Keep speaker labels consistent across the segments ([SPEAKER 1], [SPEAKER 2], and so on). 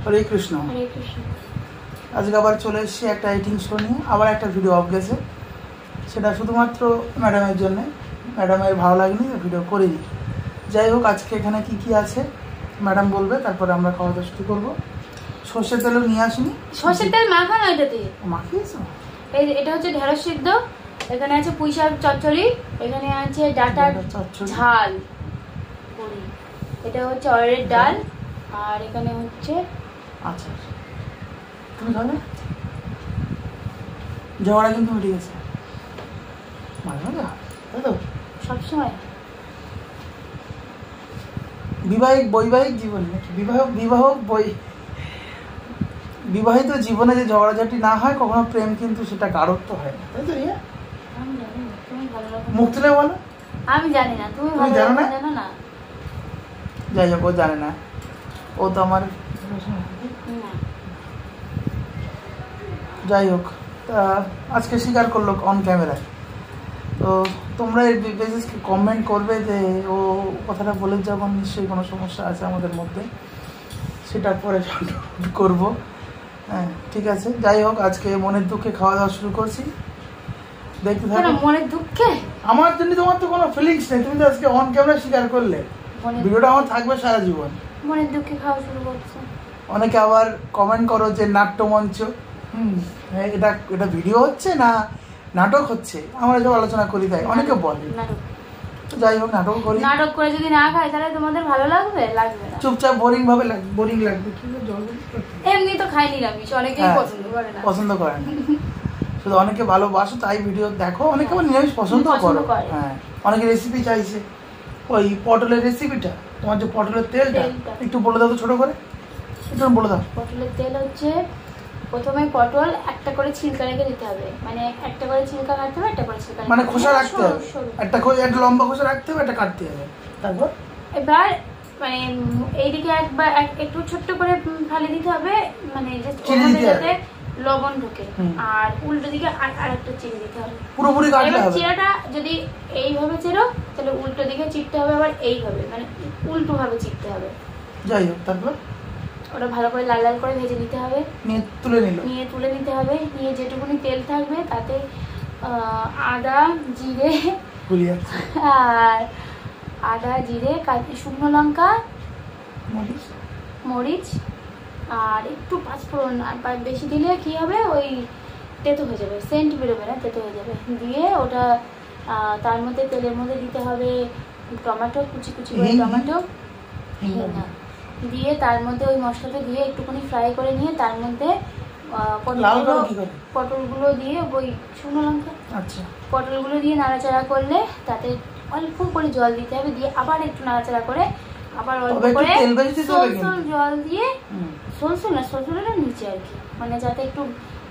[SPEAKER 1] হরে কৃষ্ণ।
[SPEAKER 2] হরে কৃষ্ণ।
[SPEAKER 1] আজকে আবার চলে এসেছি একটা এডিটিং শো নিয়ে, আবার একটা ভিডিও অফ গেছে, সেটা শুধুমাত্র ম্যাডামের জন্য। ম্যাডামের ভালো লাগেনি ভিডিও করিনি। যাই হোক, আজকে এখানে কি কি আছে ম্যাডাম বলবে, তারপরে আমরা খাওয়া দাওয়া শুরু করবো। সর্ষের তেলও নিয়ে আসিনি।
[SPEAKER 2] সর্ষের তেল মাখানো এটাতে
[SPEAKER 1] মাখিয়েছো?
[SPEAKER 2] এই এটা হচ্ছে ঢেঁড়স সিদ্ধ, এখানে আছে পুঁই শাক চচ্চড়ি, এখানে আছে ডাঁটার ঝাল বড়ি, এটা হচ্ছে অরের ডাল, আর এখানে হচ্ছে
[SPEAKER 1] আচ্ছা। তুমি খাবে? ঝগড়া কিন্তু মিটে গেছে মাঝে মাঝে, তাই তো?
[SPEAKER 2] সবসময়
[SPEAKER 1] বৈবাহিক জীবন নাকি বিবাহিত জীবনে যে ঝগড়াঝাটি না হয় কখনো প্রেম কিন্তু সেটা গাঢ়ত্ব হয় না, তাই তো?
[SPEAKER 2] আমি জানি না, তুমি ভালো
[SPEAKER 1] মুখ তুলে বলো।
[SPEAKER 2] আমি জানি না, তুমি ভালো
[SPEAKER 1] জানো
[SPEAKER 2] না?
[SPEAKER 1] যাই হোক, ও জানে না, ও তো আমার। যাই হোক, আজকে স্বীকার করলো অন ক্যামেরায়। তো তোমরা এর বেসিসকে কমেন্ট করবে যে ও কথাটা বলে যখন নিশ্চয়ই কোনো সমস্যা আছে আমাদের মধ্যে, সেটা পরে করব। হ্যাঁ, ঠিক আছে। যাই হোক, আজকে মনের দুঃখে খাওয়া দাওয়া শুরু করছি, দেখতে থাকো।
[SPEAKER 2] মনের দুঃখে
[SPEAKER 1] আমার জন্য তোমার তো কোনো ফিলিংস নেই, তুমি তো আজকে অন ক্যামেরা স্বীকার করলে, ভিডিওটা আমার থাকবে সারা জীবন।
[SPEAKER 2] মনের দুঃখে খাওয়া শুরু করছে।
[SPEAKER 1] অনেকে আবার কমেন্ট করো যে নাট্যমঞ্চ, এটা ভিডিও হচ্ছে না নাটক হচ্ছে, আমরা সব আলোচনা করি, তাই অনেকে বলে। যাই হোক, নাটক করি।
[SPEAKER 2] নাটক করে যদি না খাই তাহলে তোমাদের ভালো লাগবে? লাগবে না,
[SPEAKER 1] চুপচাপ বোরিং লাগবে।
[SPEAKER 2] এমনি তো খাই নিরামিষ, অনেকেই পছন্দ করে না,
[SPEAKER 1] শুধু অনেকে ভালোবাসো তাই ভিডিও দেখো, অনেকে আবার নিরামিষ পছন্দ করো। হ্যাঁ, অনেকে রেসিপি চাইছে, ওই পটলের রেসিপিটা, তোমার যে পটলের তেলটা একটু বলে দাও তো, ছোট করে একটু বলে দাও।
[SPEAKER 2] পটলের তেল হচ্ছে, প্রথমে পটল একটা করে ছিলকা রেখে দিতে হবে, মানে একটা করে ছিলকা কাটতে হবে, একটা করে ছিলকা
[SPEAKER 1] মানে খোসা রাখতে হবে, একটা লম্বা খোসা রাখতে হবে, একটা কাটতে হবে। তারপর
[SPEAKER 2] এবার মানে এইদিকে একবার একটু ছোট্ট করে ফালি দিতে হবে, মানে যাতে লবণ ঢোকে, আর উল্টো দিকে আরেকটা চিড়ে দিতে হবে,
[SPEAKER 1] পুরোপুরি কাটতে হবে।
[SPEAKER 2] চিড়াটা যদি এইভাবে চিরো তাহলে উল্টো দিকে চিড়তে হবে, আবার এইভাবে মানে উল্টো ভাবে চিড়তে হবে।
[SPEAKER 1] যাই হোক, তারপর
[SPEAKER 2] ওটা ভালো করে লাল লাল করে ভেজে নিতে হবে, নিয়ে তুলে নিতে হবে। নিয়ে যেটুকুনি তেল থাকবে তাতে আদা জিরে শুকনো লঙ্কা, মরিচ আর একটু পাঁচফোড়ন, আর বেশি দিলে কি হবে, ওই তেতো হয়ে যাবে, সেন্ট বেরোবে না, তেতো হয়ে যাবে। দিয়ে ওটা তার মধ্যে তেলের মধ্যে দিতে হবে টমেটো, কুচি করে টমেটো দিয়ে তার মধ্যে ওই মশলাটা দিয়ে একটুখানি ফ্রাই করে নিয়ে তার মধ্যে পটলগুলো দিয়ে ওই শুকনো লঙ্কা,
[SPEAKER 1] আচ্ছা,
[SPEAKER 2] পটলগুলো দিয়ে নাড়াচাড়া করলে তাতে অল্প করে জল দিতে হবে, দিয়ে আবার একটু নাড়াচাড়া করে আবার অল্প করে জল দিয়ে, সরষেটা নিচে আর কি, মানে যাতে একটু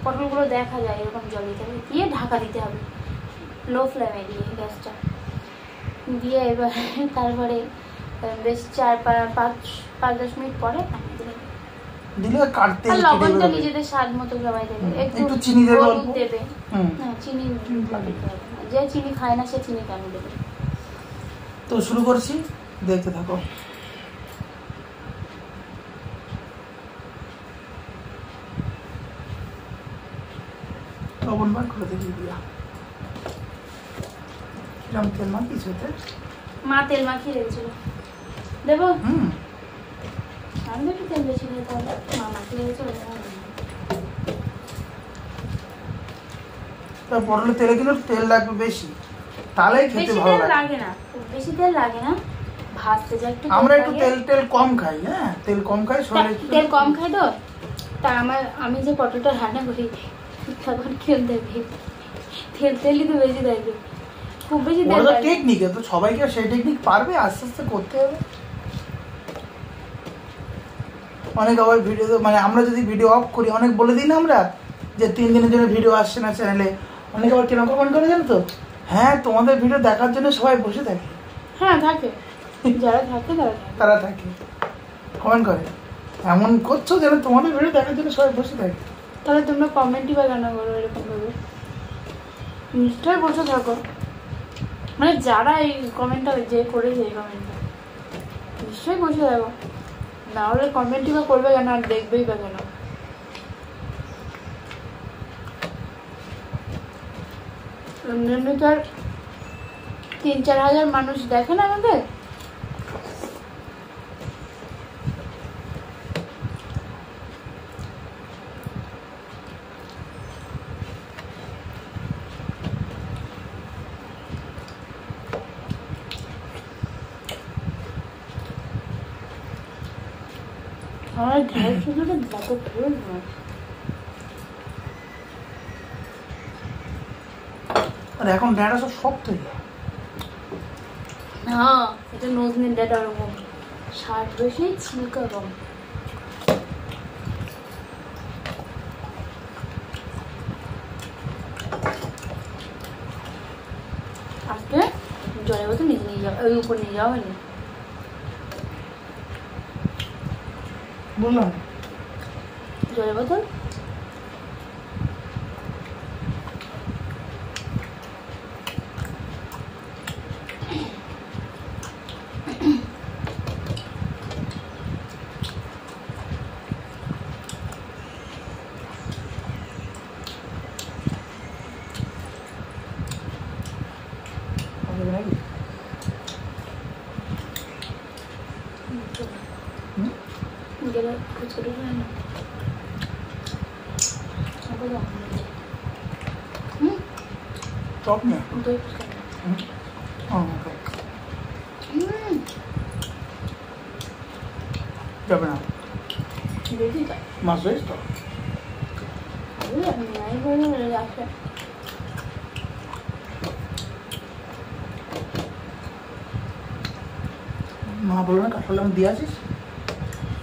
[SPEAKER 2] পটলগুলো দেখা যায় এরকম জল দিতে হবে, দিয়ে ঢাকা দিতে হবে লো ফ্লেমে দিয়ে গ্যাসটা দিয়ে। এবার তারপরে বেশ 4-5-10 মিনিট পরে লবণটা নিজেদের স্বাদ মতো সবাই দেবে, একটু চিনি দেবে। হ্যাঁ, চিনি যে চিনি খায় না সে চিনি কেন দেবে।
[SPEAKER 1] তো শুরু করছি, দেখতে থাকো। লবণ বার করে দেখি দিয়া কিরম তেল মাখিয়েছে,
[SPEAKER 2] মা তেল মাখিয়ে রেখেছিল, দেবো? আমি একটু তেল বেশি দিয়ে তাহলে মা মাখিয়ে রেখেছিল।
[SPEAKER 1] পটলের তেলে কিন্তু তেল লাগবে বেশি, তাহলে খেতে ভালো
[SPEAKER 2] লাগে না, বেশি তেল লাগে না, ভাজতে যা একটু।
[SPEAKER 1] আমরা একটু তেল কম খাই, হ্যাঁ তেল কম খাই, শরীরে
[SPEAKER 2] তেল কম খাই তো। তা আমি যে পটলটা রান্না করি তখন কেউ দেবে তেলই তো বেশি দেবে, খুব বেশি তেল।
[SPEAKER 1] টেকনিক, তো সবাইকে সেই টেকনিক পারবে, আস্তে আস্তে করতে হবে। অনেক আবার ভিডিও, মানে আমরা যদি ভিডিও অফ করি, অনেক বলে দিই না আমরা যে 3 দিনের জন্য ভিডিও আসছে না চ্যানেলে, অনেক আবার কেন কমেন্ট করে জানো তো, হ্যাঁ তোমাদের ভিডিও দেখার জন্য সবাই বসে থাকে।
[SPEAKER 2] হ্যাঁ থাকে, যারা থাকে
[SPEAKER 1] তারা থাকে কমেন্ট করে, এমন করছো যেন তোমাদের ভিডিও দেখার জন্য সবাই বসে থাকে।
[SPEAKER 2] তাহলে তোমরা কমেন্টই বা কেন করো এরকম ভাবে? নিশ্চয়ই বসে থাকো, মানে যারা এই কমেন্টটা যে করেছে এই কমেন্টটা নিশ্চয়ই বসে থাকো, না হলে কমেন্টই বা করবে কেন, আর দেখবেই বা কেন? এমনি তো আর 3-4 হাজার মানুষ দেখে না আমাদের। আমার ঘরের শুধুটা যত ভুল হয়।
[SPEAKER 1] আর এখন ডেটা সব শক্ত হয়ে যায়।
[SPEAKER 2] না, এটা নজনের ডেটা ওরকম 60 বয়সে ছিলকা কম। আজকে জলের বোতল নিজে নিয়ে যাও, ওই উপর নিয়ে যাওয়া হয়নি।
[SPEAKER 1] বললাম
[SPEAKER 2] জলের বোতল
[SPEAKER 1] হবে নাকি?
[SPEAKER 2] গেলে ফুচকাটা হয় না।
[SPEAKER 1] চপ না?
[SPEAKER 2] দই ফুচকা না।
[SPEAKER 1] যাবে না?
[SPEAKER 2] বেশি চাই।
[SPEAKER 1] মাছ রয়েছে তো?
[SPEAKER 2] নাই করে আসে।
[SPEAKER 1] মা বলো না কাঁঠাল আমি দিয়ে আসিস?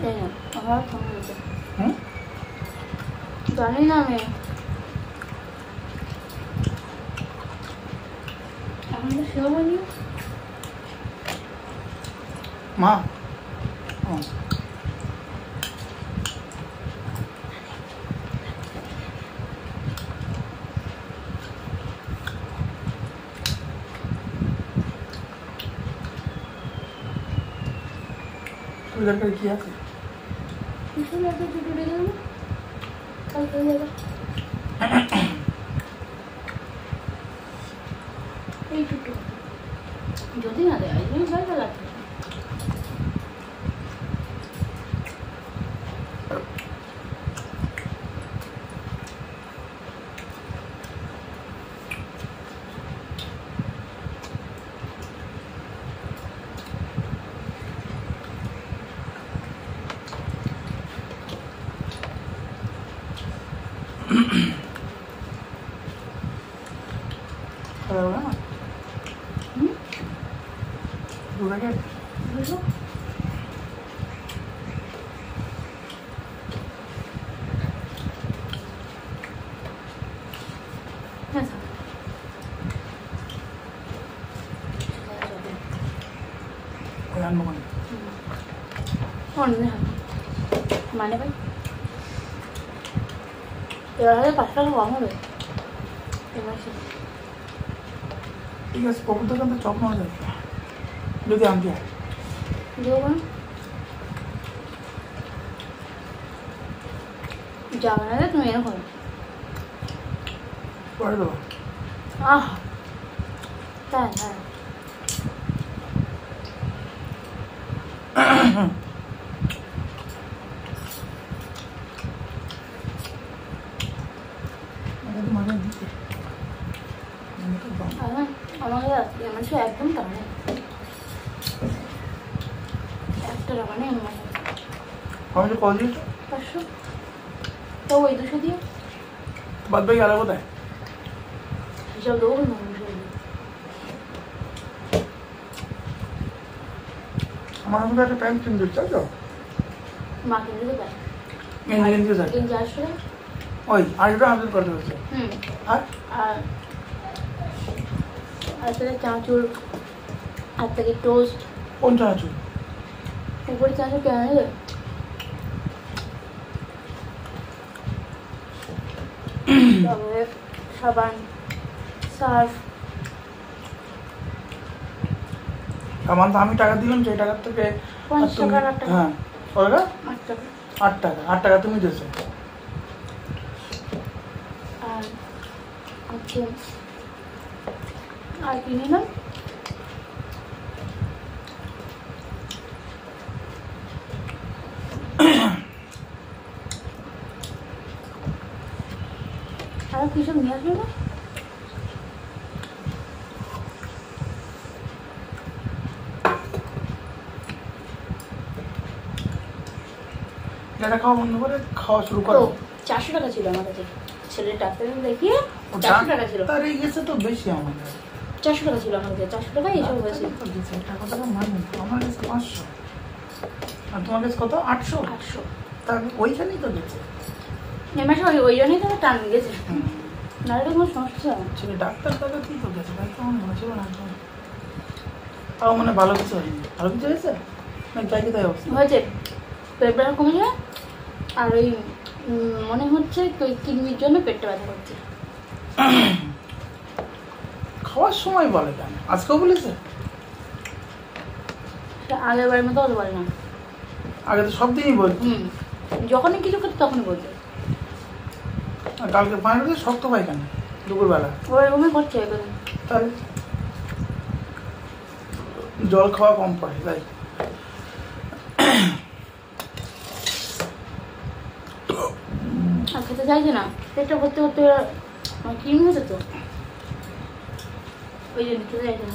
[SPEAKER 2] এই না, আমার ফোন হয়েছে।
[SPEAKER 1] হুম?
[SPEAKER 2] জানি না আমি। এখন তো সেও বলি
[SPEAKER 1] মা তোর দরকার কি আছে?
[SPEAKER 2] কিছু না, একটু ছুটে গেল কালকে যাবে। এই টুকটুক যদি না দেয় এই জন্য ভয় লাগছে।
[SPEAKER 1] খাওয়া যাবে না? দু প্যাকেট?
[SPEAKER 2] বুঝলো? হ্যাঁ স্যার।
[SPEAKER 1] ওই আনবো মানে
[SPEAKER 2] মানে ভাই এবার হলে 5 টাকা কম হবে এবার।
[SPEAKER 1] ঠিক আছে, পপুর দোকান তো চপ নেওয়া যাবে যদি আনতে হয়।
[SPEAKER 2] দেবো না, যাবে না, তুমি এনে করো।
[SPEAKER 1] পরে দেবো।
[SPEAKER 2] আহ তাই হ্যাঁ।
[SPEAKER 1] মাঝে দিতে
[SPEAKER 2] আমাকে মানুষ একদম টানে 1 টাকা নেই আমার।
[SPEAKER 1] আমি তো কল দিয়েছো
[SPEAKER 2] 500 তো ওই 200 দিয়ে
[SPEAKER 1] বাদ বাকি গেল কোথায়?
[SPEAKER 2] হিসাব দেবো না মানুষ।
[SPEAKER 1] আমার মধ্যে একটা প্যান্ট কিনতে চাই তো
[SPEAKER 2] মা কিনে দিতে পারে
[SPEAKER 1] গেঞ্জি স্যার
[SPEAKER 2] গেঞ্জি 800
[SPEAKER 1] ওই আড়াইটা হাজার করতে হচ্ছে। আর
[SPEAKER 2] আর আসলে চাঁচুর আর থেকে টোস্ট
[SPEAKER 1] কোন চানাচুর?
[SPEAKER 2] উপরে চাঁচুর কেন নেবে? তারপরে সাবান, সার্ফ।
[SPEAKER 1] আমার তো আমি টাকা দিলাম, সেই টাকার থেকে
[SPEAKER 2] 50 টাকার একটা
[SPEAKER 1] হ্যাঁ ওরা
[SPEAKER 2] 8 টাকা।
[SPEAKER 1] 8 টাকা, 8 টাকা তুমি দিয়েছো।
[SPEAKER 2] আর হচ্ছে আর কি নিলাম, আর কিছু নিয়ে আসবে না।
[SPEAKER 1] এটা খাওয়া বন্ধ করে খাওয়া শুরু করো।
[SPEAKER 2] 400 টাকা ছিল আমার কাছে, ছেলের ডাক্তার দেখিয়ে 400 টাকা ছিল।
[SPEAKER 1] তার এই গেছে তো বেশি আমাদের।
[SPEAKER 2] 400 টাকা ছিল আমার কাছে, 400 টাকা এইসব হয়েছে।
[SPEAKER 1] টাকা টাকা মানে আমার কাছে 500, আর তোমার কাছে কত? 800।
[SPEAKER 2] 800
[SPEAKER 1] তাহলে ওইখানেই তো গেছে।
[SPEAKER 2] এই মাসে ওই জন্যই তো টান গেছে, নাহলে কোনো সমস্যা
[SPEAKER 1] ছিল। ডাক্তার টাকা কি তো গেছে ভাই, কেমন মনে ছিল না? তাও মানে ভালো কিছু হয়নি। ভালো কিছু হয়েছে না? তাই কি তাই অবস্থা
[SPEAKER 2] হয়েছে, পেট ব্যথা কমে যায়। আর ওই মনে হচ্ছে ওই কিডনির জন্য পেটটা ব্যথা করছে।
[SPEAKER 1] খাওয়ার সময় বলে কেন? আজকেও বলেছে?
[SPEAKER 2] আগের বারের মতো অত বলে না।
[SPEAKER 1] আগে তো সব দিনই বলতো।
[SPEAKER 2] যখনই কিছু করতো তখনই বলতো।
[SPEAKER 1] আর কালকে ফাইনালে শক্ত পাই কেন দুপুরবেলা?
[SPEAKER 2] ওরকমই করছে এখন।
[SPEAKER 1] তাহলে জল খাওয়া কম পড়ে তাই।
[SPEAKER 2] আর খেতে চাইছে না, পেটটা ভর্তি করতে ক্রিম হয়েছে তো, ওই জন্য খেতে চাইছে না।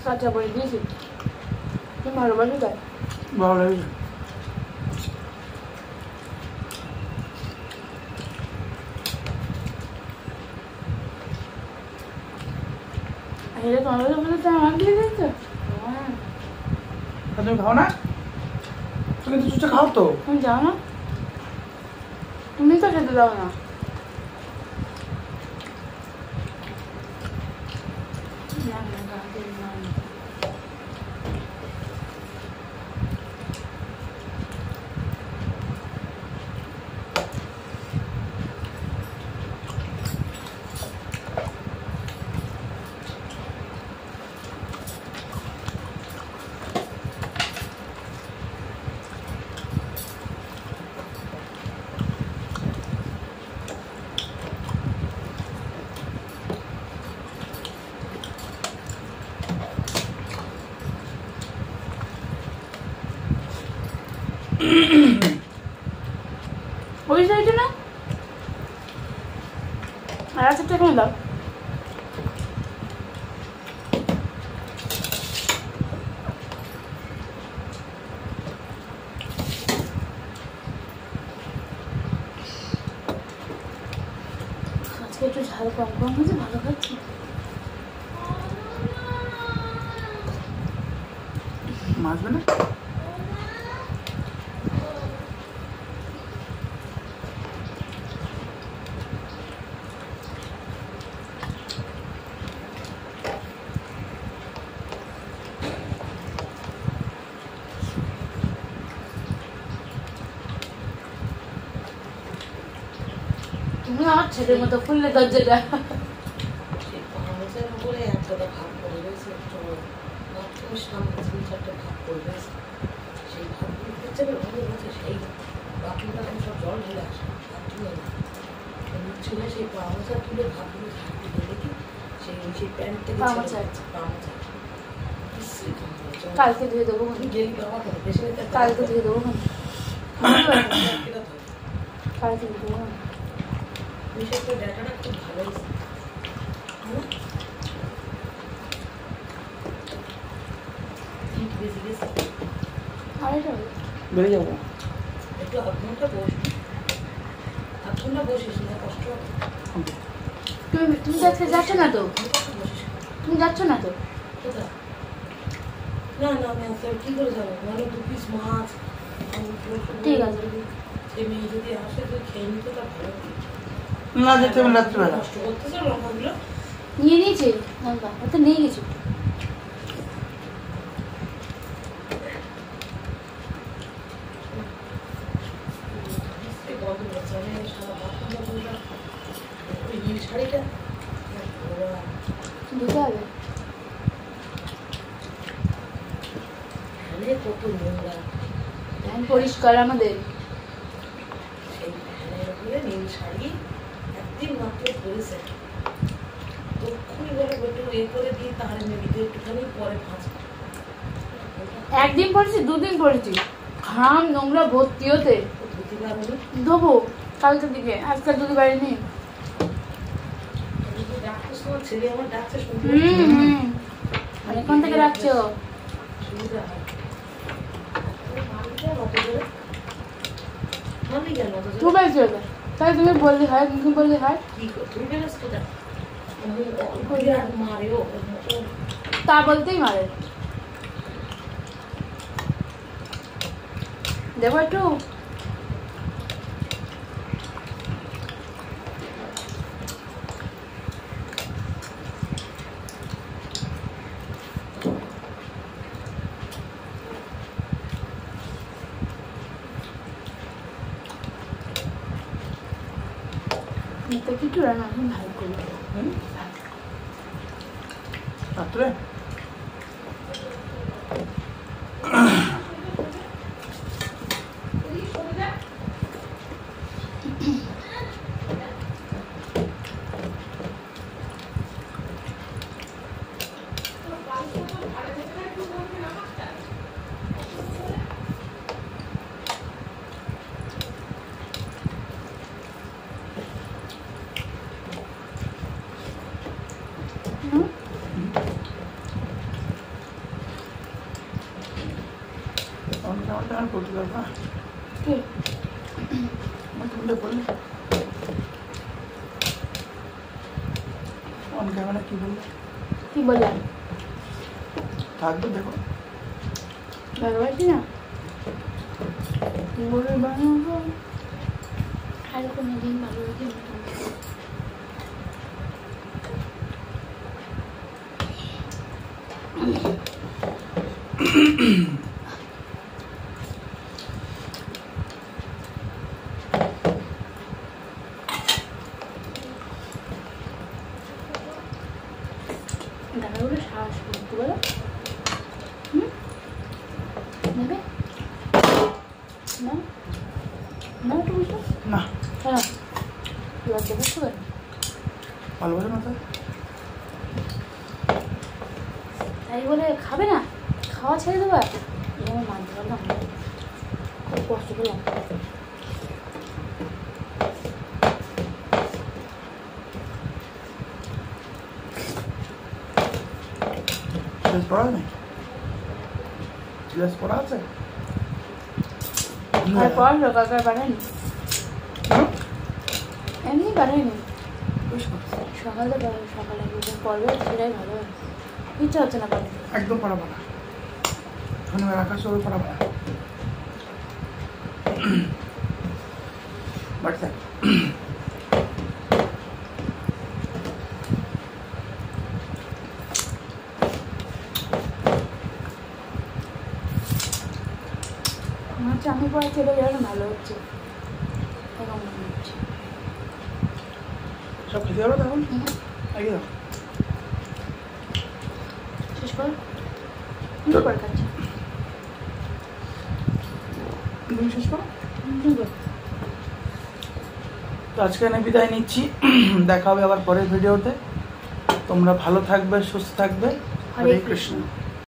[SPEAKER 2] কাঁচা বই দিয়েছি, তুমি ভালোবাসো তাই।
[SPEAKER 1] ভালো লাগে।
[SPEAKER 2] এটা তোমাদের ওখানে তো আমার দিয়ে দিয়েছো।
[SPEAKER 1] তুমি খাও না? তুমি তো চুচা খাও তো।
[SPEAKER 2] তুমি যাও না, তুমি তো খেতে দাও না। ওই সাইডে না, আর আচারটা এখানে দাও। আজকে একটু ঝাল কম কম হয়েছে, ভালো খাচ্ছি।
[SPEAKER 1] মাছবে না?
[SPEAKER 2] তুমি আমার ছেলের মতো খুললে দরজাটা। কালকে ধুয়ে দেবো, কালকে ধুয়ে দেবো, কালকে ধুয়ে দেবো।
[SPEAKER 1] বেড়ে যাবো।
[SPEAKER 2] তুমি আজকে যাচ্ছ না তো? তুমি যাচ্ছ না তো?
[SPEAKER 3] না না আমি কি করে যাবো? মানে 2 পিস মাছ,
[SPEAKER 2] ঠিক আছে।
[SPEAKER 3] মেয়ে যদি আসে তো খেয়ে নিতে, তা ভালো।
[SPEAKER 1] না যেতে হবে রাত্রিবেলা।
[SPEAKER 3] নষ্ট করতেছে লঙ্কাগুলো।
[SPEAKER 2] নিয়ে নিয়েছে লঙ্কা, ও তো নিয়ে গেছে।
[SPEAKER 3] এই গন্ধ হচ্ছে, আমি সারা বাথরুমটা বললাম, ওই নীল শাড়িটা, বাবা,
[SPEAKER 2] ধুতে হবে।
[SPEAKER 3] ফ্যানে কত নোংরা।
[SPEAKER 2] ফ্যান পরিষ্কার আমাদের।
[SPEAKER 3] সেই ফ্যানের উপরে নীল শাড়ি একদিন মাত্র পরেছে, তক্ষুনি বলে একটু করে দিয়ে তার মেঘিতে একটুখানি পরে ভাঁজ।
[SPEAKER 2] একদিন পরেছি, দুদিন পরেছি, ঘাম নোংরা ভর্তি হতে।
[SPEAKER 3] ধুতে পারবো
[SPEAKER 2] ধোবো কালকের দিকে, আজকাল যদি বাড়িনি।
[SPEAKER 3] ডাক্তার সময় ছেলে আমার ডাকছে শুনতে
[SPEAKER 2] অনেকক্ষণ থেকে রাখছো।
[SPEAKER 3] সুবিধা হয়। মালিকের অত জোরে, মালিকের অত জোরে
[SPEAKER 2] তুমি বেশি হবে, তাই তুমি বললে হয়, তুমি বললে হয়।
[SPEAKER 3] কি তুই বেরোস কোথায়? বিরাট মারে ও,
[SPEAKER 2] তা বলতেই মারে। দেবো একটু? তো কিছু রান্না এখন ভালো করবো।
[SPEAKER 1] রাত্রে আমার করতে পারবো না।
[SPEAKER 2] কি
[SPEAKER 1] তুমি বললে অন ক্যামেরা কি বললে?
[SPEAKER 2] কি বললাম?
[SPEAKER 1] থাকবে দেখো
[SPEAKER 2] ভালোবাসি না বলে বানাবো, আর কোনোদিন ভালোবাসি না। দাদাগুলো সাহস করতে বলো। নেবে না? না একটু বুঝো
[SPEAKER 1] না
[SPEAKER 2] হ্যাঁ, লজ্জা করতে পারে।
[SPEAKER 1] ভালোবাসে না তাই
[SPEAKER 2] তাই বলে খাবে না, খাওয়া ছেড়ে দেবো? এরকম মানতে পারলাম না, খুব কষ্ট পেলাম।
[SPEAKER 1] ড্রেস পরা নেই? ড্রেস পরা আছে?
[SPEAKER 2] আর পড়লো কাকার বানায়নি, এমনি বানায়নি। সকালে সকালে পড়বে, সেটাই ভালো হয়। ইচ্ছা হচ্ছে না পড়ে।
[SPEAKER 1] একদম পড়াবো না, শনিবার আকাশ সবাই পড়াবো না। বাড়িতে
[SPEAKER 2] মনে হচ্ছে আমি পড়া ছেলে যেন ভালো হচ্ছে, এরকম মনে হচ্ছে।
[SPEAKER 1] সব খেতে হবে তখন আগে দাও।
[SPEAKER 2] শেষ কর, কি করে খাচ্ছি
[SPEAKER 1] তুমি শেষ করো।
[SPEAKER 2] কি করে?
[SPEAKER 1] তো আজকে আমি বিদায় নিচ্ছি, দেখা হবে আবার পরের ভিডিওতে। তোমরা ভালো থাকবে, সুস্থ থাকবে। হরে কৃষ্ণ।